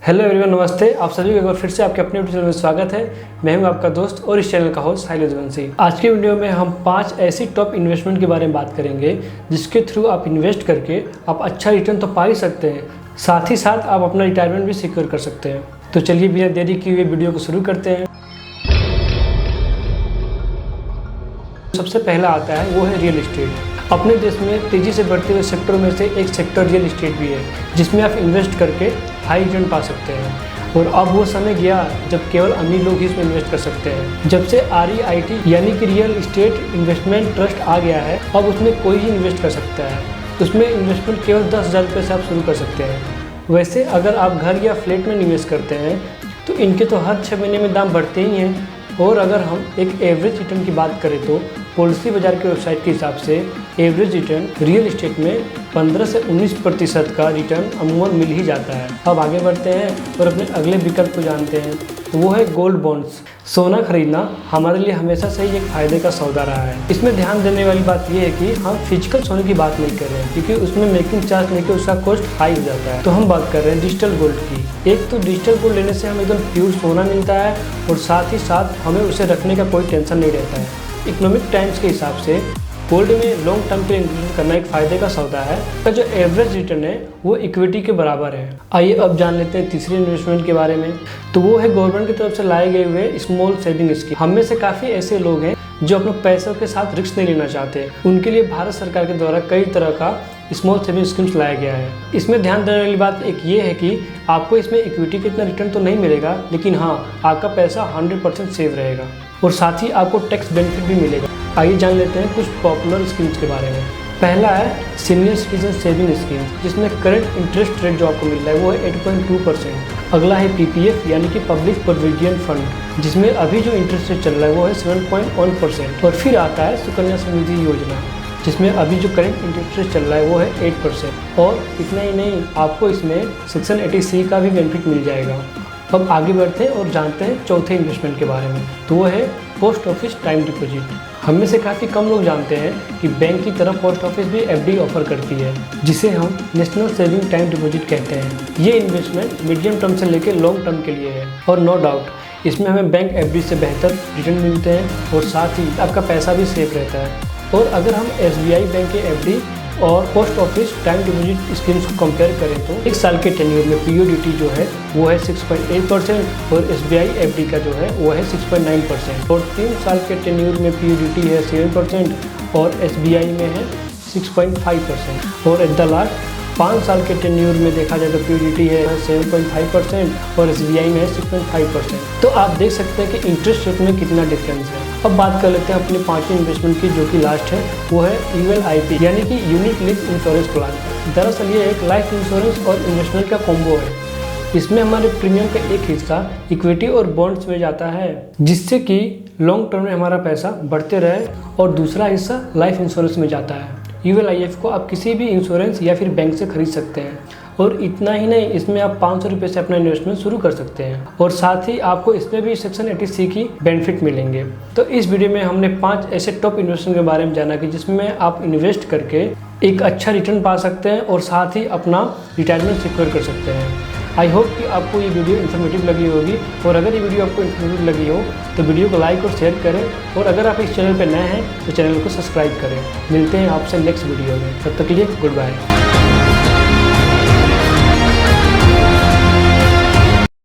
Hello everyone, नमस्ते। आप सभी को एक बार फिर से आपके अपने चैनल में स्वागत है। मैं हूं आपका दोस्त और इस चैनल का होस्ट साहिल रजवंशी। आज के वीडियो में हम 5 ऐसी टॉप इन्वेस्टमेंट के बारे में बात करेंगे जिसके थ्रू आप इन्वेस्ट करके आप अच्छा रिटर्न तो पा ही सकते हैं, साथ ही साथ आप अपना रिटायरमेंट भी सिक्योर कर सकते हैं। तो चलिए बिना देरी किए हुए वीडियो को शुरू करते हैं। सबसे पहला आता है वो है रियल इस्टेट। अपने देश में तेज़ी से बढ़ते हुए सेक्टरों में से एक सेक्टर रियल इस्टेट भी है, जिसमें आप इन्वेस्ट करके हाई रिटर्न पा सकते हैं। और अब वो समय गया जब केवल अमीर लोग ही इसमें इन्वेस्ट कर सकते हैं। जब से REIT यानी कि रियल इस्टेट इन्वेस्टमेंट ट्रस्ट आ गया है, अब उसमें कोई ही इन्वेस्ट कर सकता है। उसमें इन्वेस्टमेंट केवल 10,000 रुपये से आप शुरू कर सकते हैं। वैसे अगर आप घर या फ्लैट में निवेश करते हैं तो इनके तो हर 6 महीने में दाम बढ़ते ही हैं। और अगर हम एक एवरेज रिटर्न की बात करें तो पॉलिसी बाजार के वेबसाइट के हिसाब से एवरेज रिटर्न रियल इस्टेट में 15 से 19% का रिटर्न अमूमन मिल ही जाता है। अब आगे बढ़ते हैं और अपने अगले विकल्प को जानते हैं, वो है गोल्ड बॉन्ड्स। सोना खरीदना हमारे लिए हमेशा से ही एक फ़ायदे का सौदा रहा है। इसमें ध्यान देने वाली बात यह है कि हम फिजिकल सोने की बात नहीं कर रहे हैं, क्योंकि उसमें मेकिंग चार्ज लेके उसका कॉस्ट हाई हो जाता है। तो हम बात कर रहे हैं डिजिटल गोल्ड की। एक तो डिजिटल गोल्ड लेने से हमें एकदम प्योर सोना मिलता है और साथ ही साथ हमें उसे रखने का कोई टेंशन नहीं रहता है। इकोनॉमिक टाइम्स के हिसाब से गोल्ड में लॉन्ग टर्म के लिए इन्वेस्ट करना एक फ़ायदे का सौदा है। का जो एवरेज रिटर्न है वो इक्विटी के बराबर है। आइए अब जान लेते हैं तीसरी इन्वेस्टमेंट के बारे में। तो वो है गवर्नमेंट की तरफ से लाए गए हुए स्मॉल सेविंग स्कीम। हम में से काफ़ी ऐसे लोग हैं जो अपने पैसों के साथ रिस्क नहीं लेना चाहते। उनके लिए भारत सरकार के द्वारा कई तरह का स्मॉल सेविंग स्कीम्स लाया गया है। इसमें ध्यान देने वाली बात एक ये है कि आपको इसमें इक्विटी का इतना रिटर्न तो नहीं मिलेगा, लेकिन हाँ, आपका पैसा 100% सेव रहेगा और साथ ही आपको टैक्स बेनिफिट भी मिलेगा। आइए जान लेते हैं कुछ पॉपुलर स्कीम्स के बारे में। पहला है सीनियर सिटीजन सेविंग स्कीम, जिसमेन करंट इंटरेस्ट रेट जो आपको मिल रहा है वो है 8.2%। अगला है PPF यानी कि पब्लिक प्रोविडेंट फंड, जिसमें अभी जो इंटरेस्ट रेट चल रहा है वो है 7.1%। और फिर आता है सुकन्या समृद्धि योजना, जिसमें अभी जो करंट इंटरेस्ट रेट चल रहा है वो है 8%। और इतना ही नहीं, आपको इसमें सेक्शन 80C का भी बेनिफिट मिल जाएगा। अब आगे बढ़ते हैं और जानते हैं चौथे इन्वेस्टमेंट के बारे में। तो वो है पोस्ट ऑफिस टाइम डिपॉजिट। हम में से काफ़ी कम लोग जानते हैं कि बैंक की तरह पोस्ट ऑफिस भी FD ऑफर करती है, जिसे हम नेशनल सेविंग टाइम डिपॉजिट कहते हैं। ये इन्वेस्टमेंट मीडियम टर्म से लेकर लॉन्ग टर्म के लिए है और नो डाउट इसमें हमें बैंक FD से बेहतर रिटर्न मिलते हैं और साथ ही आपका पैसा भी सेफ रहता है। और अगर हम SBI बैंक के FD और post office time deposit schemes को कंपेयर करें तो 1 साल के टेन्योर में PODT जो है वो है 6.8% और SBI FD का जो है वो है 6.9%। और 3 साल के टेन्योर में PODT है 7% और SBI में है 6.5%। और एट द लास्ट 5 साल के टेन्योर में देखा जाए तो PODT है 7.5% और SBI में है 6.5%। तो आप देख सकते हैं कि इंटरेस्ट रेट में कितना डिफरेंस है। अब बात कर लेते हैं अपनी 5वीं इन्वेस्टमेंट की, जो कि लास्ट है, वो है ULIP यानी कि यूनिट लिंक इंश्योरेंस प्लान। दरअसल ये एक लाइफ इंश्योरेंस और इन्वेस्टमेंट का कॉम्बो है। इसमें हमारे प्रीमियम का एक हिस्सा इक्विटी और बॉन्ड्स में जाता है, जिससे कि लॉन्ग टर्म में हमारा पैसा बढ़ते रहे, और दूसरा हिस्सा लाइफ इंश्योरेंस में जाता है। ULIF को आप किसी भी इंश्योरेंस या फिर बैंक से खरीद सकते हैं। और इतना ही नहीं, इसमें आप 500 रुपये से अपना इन्वेस्टमेंट शुरू कर सकते हैं और साथ ही आपको इसमें भी सेक्शन 80C की बेनिफिट मिलेंगे। तो इस वीडियो में हमने 5 ऐसे टॉप इन्वेस्टमेंट के बारे में जाना कि जिसमें आप इन्वेस्ट करके एक अच्छा रिटर्न पा सकते हैं और साथ ही अपना रिटायरमेंट सिक्योर कर सकते हैं। आई होप कि आपको ये वीडियो इन्फॉर्मेटिव लगी होगी, और अगर ये वीडियो आपको इन्फॉर्मेटिव लगी हो तो वीडियो को लाइक और शेयर करें, और अगर आप इस चैनल पर नए हैं तो चैनल को सब्सक्राइब करें। मिलते हैं आपसे नेक्स्ट वीडियो में, तब तक के लिए गुड बाय।